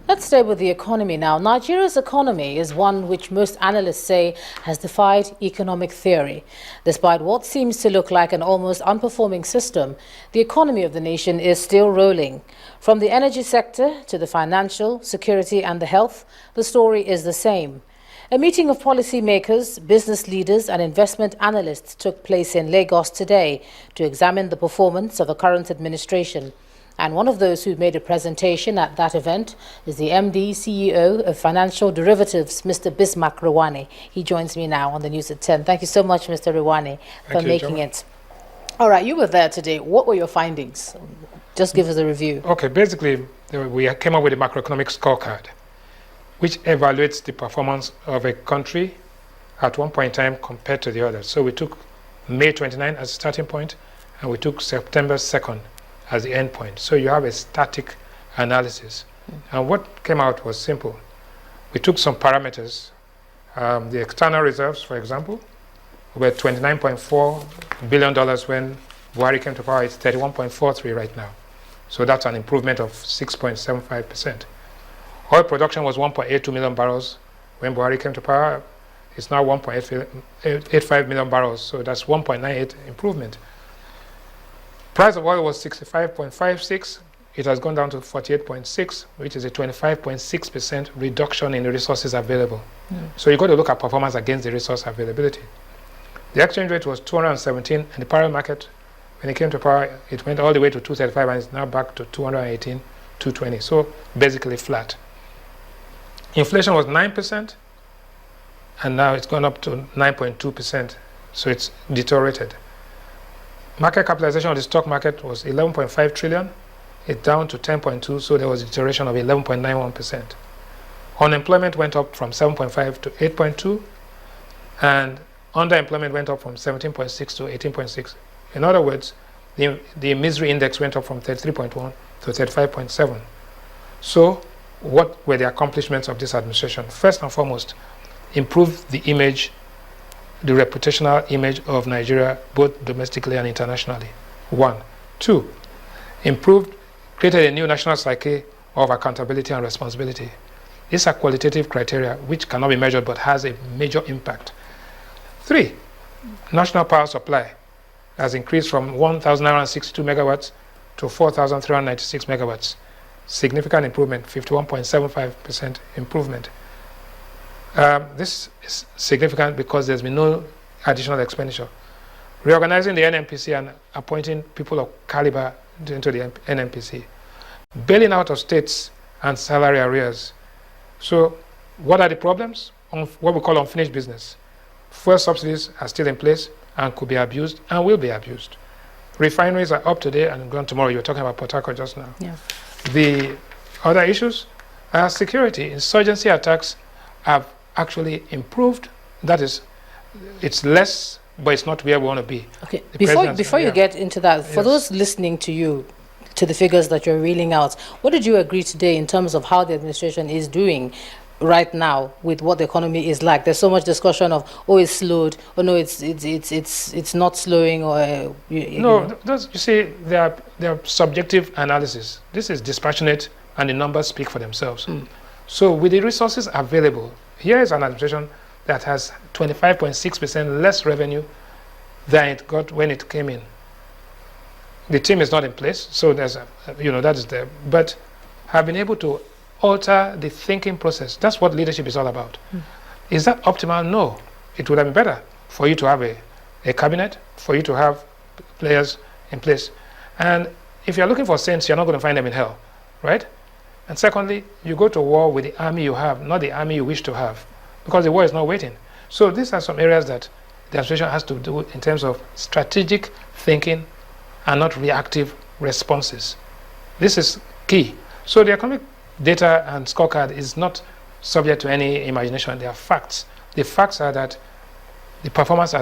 Let's stay with the economy now. Nigeria's economy is one which most analysts say has defied economic theory. Despite what seems to look like an almost unperforming system, the economy of the nation is still rolling. From the energy sector to the financial, security and the health, the story is the same. A meeting of policymakers, business leaders and investment analysts took place in Lagos today to examine the performance of the current administration. And one of those who made a presentation at that event is the MD, CEO of Financial Derivatives, Mr. Bismarck Rewani. He joins me now on the news at 10. Thank you so much, Mr. Rewani, for making it. All right, you were there today. What were your findings? Just give us a review. Okay, basically, we came up with a macroeconomic scorecard, which evaluates the performance of a country at one point in time compared to the others. So we took May 29 as a starting point, and we took September 2nd as the end point. So you have a static analysis. And what came out was simple. We took some parameters. The external reserves, for example, were $29.4 billion when Buhari came to power. It's 31.43 right now. So that's an improvement of 6.75%. Oil production was 1.82 million barrels when Buhari came to power. It's now 1.85 million barrels. So that's 1.98 improvement. Price of oil was 65.56. It has gone down to 48.6, which is a 25.6% reduction in the resources available. So you've got to look at performance against the resource availability. The exchange rate was 217 in the parallel market. When it came to power, it went all the way to 235 and it's now back to 218, 220. So basically flat. Inflation was 9%, and now it's gone up to 9.2%. So it's deteriorated. Market capitalization of the stock market was 11.5 trillion. It's down to 10.2, so there was a deterioration of 11.91%. Unemployment went up from 7.5 to 8.2, and underemployment went up from 17.6 to 18.6. In other words, the misery index went up from 33.1 to 35.7. So what were the accomplishments of this administration? First and foremost, improve the image, the reputational image of Nigeria, both domestically and internationally. 1. 2, created a new national psyche of accountability and responsibility. These are qualitative criteria which cannot be measured but has a major impact. 3, national power supply has increased from 1,962 megawatts to 4,396 megawatts. Significant improvement, 51.75% improvement. This is significant because there's been no additional expenditure. Reorganizing the NNPC and appointing people of caliber into the NNPC. Bailing out of states and salary arrears. So what are the problems? What we call unfinished business. Fuel subsidies are still in place and could be abused and will be abused. Refineries are up today and gone tomorrow. You were talking about Port Harcourt just now. Yeah. The other issues are security. Insurgency attacks have actually improved. That is, it's less, but it's not where we want to be. Okay. Before you get into that, for those listening to you, to the figures that you're reeling out, what did you agree today in terms of how the administration is doing right now with what the economy is like? There's so much discussion of, oh, it's slowed, or no, it's not slowing, or you see, they are subjective analysis. This is dispassionate, and the numbers speak for themselves. So with the resources available, here is an administration that has 25.6% less revenue than it got when it came in. The team is not in place, so there's that is there. But have been able to alter the thinking process. That's what leadership is all about. Is that optimal? No. It would have been better for you to have a cabinet, for you to have players in place. And if you're looking for saints, you're not going to find them in hell, right? And secondly, you go to war with the army you have, not the army you wish to have, because the war is not waiting. So these are some areas that the administration has to do in terms of strategic thinking and not reactive responses. This is key. So the economic data and scorecard is not subject to any imagination. They are facts. The facts are that the performance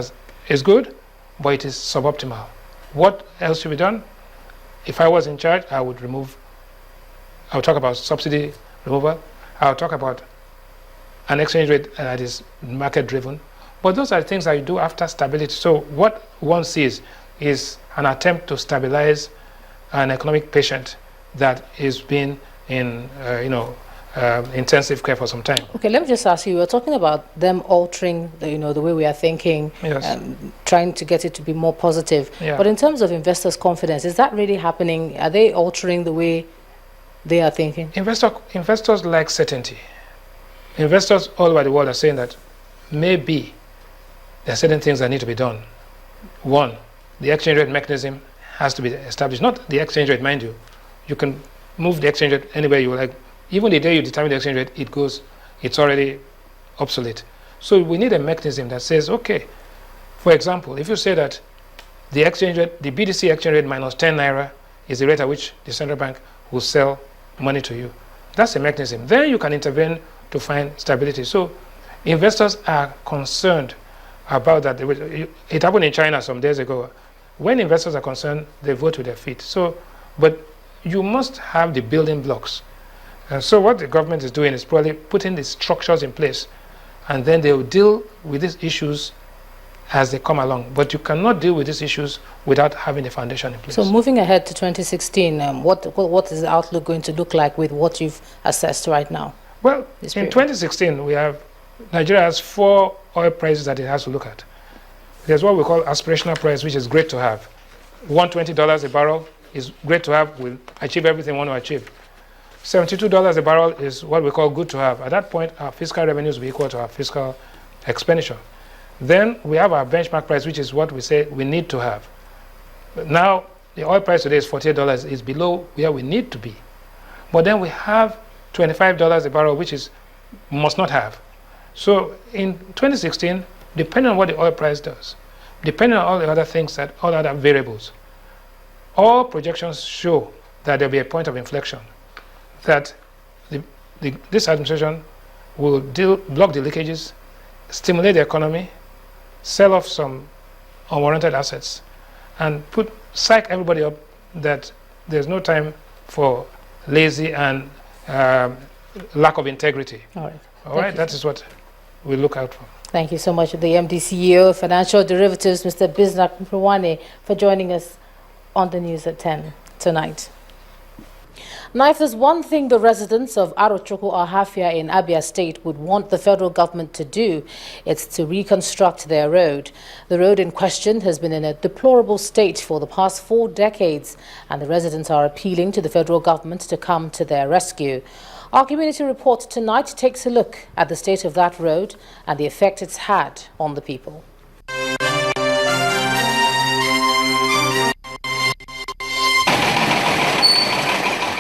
is good, but it is suboptimal. What else should be done? If I was in charge, I would talk about subsidy removal. I would talk about an exchange rate that is market driven. But those are the things that you do after stability. So what one sees is an attempt to stabilize an economic patient that is being in intensive care for some time. Okay, let me just ask you, we're talking about them altering the way we are thinking, Yes. trying to get it to be more positive. Yeah. But in terms of investors' confidence, is that really happening? Are they altering the way they are thinking? Investors like certainty. Investors all over the world are saying that maybe there are certain things that need to be done. One, the exchange rate mechanism has to be established. Not the exchange rate, mind you. You can move the exchange rate anywhere you like. Even the day you determine the exchange rate, it's already obsolete. So we need a mechanism that says, okay, for example, if you say that the exchange rate, the BDC exchange rate minus 10 naira is the rate at which the central bank will sell money to you. That's a mechanism. Then you can intervene to find stability. So investors are concerned about that. It happened in China some days ago. When investors are concerned, they vote with their feet. So, but you must have the building blocks. So what the government is doing is probably putting the structures in place, and then they will deal with these issues as they come along. But you cannot deal with these issues without having a foundation in place. So moving ahead to 2016, what is the outlook going to look like with what you've assessed right now? Well, in 2016, Nigeria has 4 oil prices that it has to look at. There's what we call aspirational price, which is great to have. $120 a barrel is great to have. We'll achieve everything we want to achieve. $72 a barrel is what we call good to have. At that point, our fiscal revenues will be equal to our fiscal expenditure. Then we have our benchmark price, which is what we say we need to have. But now, the oil price today is $48, is below where we need to be. But then we have $25 a barrel, which is must not have. So in 2016, depending on what the oil price does, depending on all the other things, all other variables, all projections show that there will be a point of inflection, that this administration will block the leakages, stimulate the economy, sell off some unwarranted assets, and psych everybody up that there's no time for lazy and lack of integrity. All right, that is what we look out for. Thank you so much, the MD CEO of Financial Derivatives, Mr. Pt.3, for joining us on the news at 10 tonight. Now, if there's one thing the residents of Arochukwu Ahafia in Abia State would want the federal government to do, it's to reconstruct their road. The road in question has been in a deplorable state for the past 4 decades, and the residents are appealing to the federal government to come to their rescue. Our community report tonight takes a look at the state of that road and the effect it's had on the people.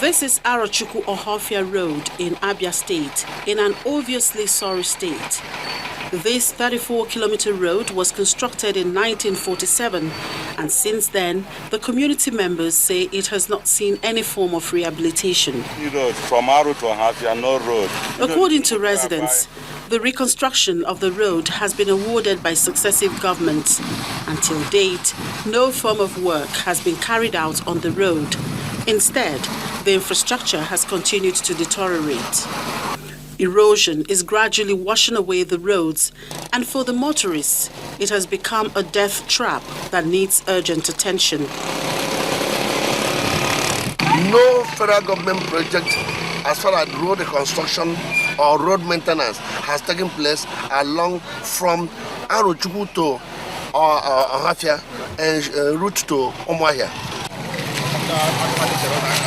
This is Arochukwu Ahafia Road in Abia State, in an obviously sorry state. This 34-kilometer road was constructed in 1947, and since then, the community members say it has not seen any form of rehabilitation. From Aro to Ahafia, no road. According to residents, the reconstruction of the road has been awarded by successive governments. Until date, no form of work has been carried out on the road. Instead, the infrastructure has continued to deteriorate. Erosion is gradually washing away the roads, and for the motorists, it has become a death trap that needs urgent attention. No federal government project as far as road construction or road maintenance has taken place along from Arochukwu to Ahafia and route to Umuahia.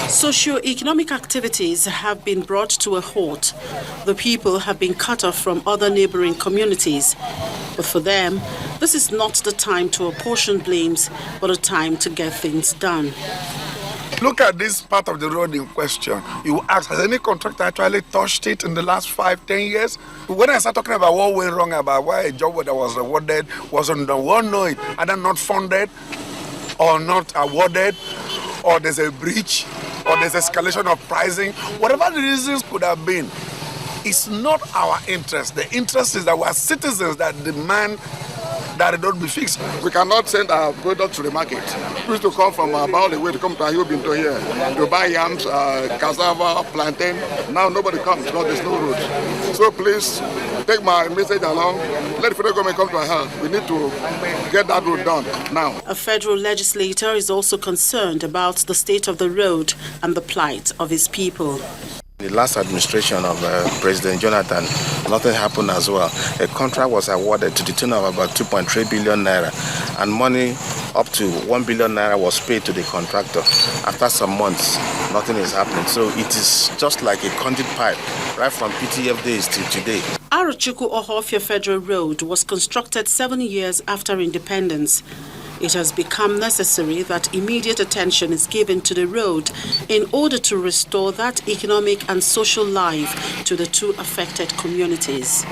Socio-economic activities have been brought to a halt. The people have been cut off from other neighboring communities. But for them, this is not the time to apportion blames, but a time to get things done. Look at this part of the road in question. You ask, has any contractor actually touched it in the last 5-10 years? When I start talking about what went wrong, about why a job that was awarded wasn't done, one know it, either not funded or not awarded, or there's a breach, or there's escalation of pricing, whatever the reasons could have been, it's not our interest. The interest is that we are citizens that demand that it don't be fixed. We cannot send our product to the market. We used to come from about the way to come to Ayobinto here to buy yams, cassava, plantain. Now nobody comes because there's no road. So please take my message along. Let the federal government come to our help. We need to get that road done now. A federal legislator is also concerned about the state of the road and the plight of his people. The last administration of President Jonathan, nothing happened as well. A contract was awarded to the tune of about 2.3 billion naira, and money up to 1 billion naira was paid to the contractor. After some months, nothing is happening. So it is just like a conduit pipe, right from PTF days till today. Arochukwu-Ohofia Federal Road was constructed 7 years after independence. It has become necessary that immediate attention is given to the road in order to restore that economic and social life to the two affected communities.